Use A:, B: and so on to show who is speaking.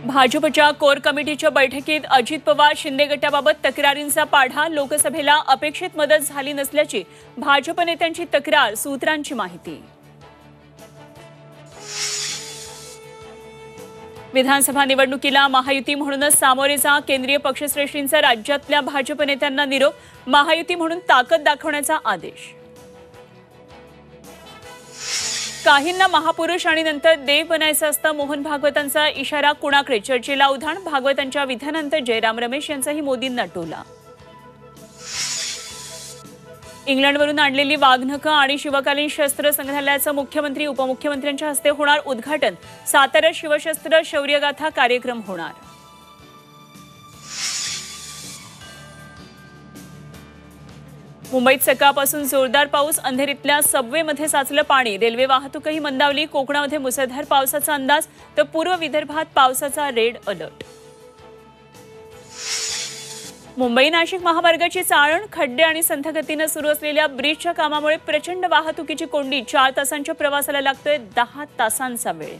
A: भाजपच्या कोर कमिटीच्या बैठकीत अजित पवार शिंदे गटाबाबत तक्रारींचा पाढा। लोकसभेला अपेक्षित मदत झाली नसल्याची भाजप नेत्यांची तक्रार, सूत्रांची माहिती। विधानसभा निवडणुकीला महायुती म्हणूनच सामोरे जा, केंद्रीय पक्षश्रेष्ठींचा राज्यातल्या भाजप नेत्यांना निरोप। महायुती म्हणून ताकद दाखवण्याचा आदेश। काहींना महापुरुष आणि नंतर देव बनायचं असतं, मोहन भागवतांचा इशारा कुणाकडे? चर्चेला उधाण। भागवतांच्या विधानानंतर जयराम रमेश यांचाही मोदींना टोला। इंग्लंडवरून आणलेली वाघनखं आणि शिवकालीन शस्त्र संग्रहालयाचं मुख्यमंत्री उपमुख्यमंत्र्यांच्या हस्ते होणार उद्घाटन। साताऱ्यात शिवशस्त्र शौर्यगाथा कार्यक्रम होणार। मुंबईत सकाळपासून जोरदार पाऊस, अंधेरीतल्या सबवेमध्ये साचलं पाणी। रेल्वे वाहतूकही मंदावली। कोकणामध्ये मुसळधार पावसाचा अंदाज, तर पूर्व विदर्भात पावसाचा रेड अलर्ट। मुंबई नाशिक महामार्गाची चाळण, खड्डे आणि संथ गतीने सुरू असलेल्या ब्रिजच्या कामामुळे प्रचंड वाहतुकीची कोंडी। 4 तासांच्या प्रवासाला लागतोय 10 तासांचा वेळ।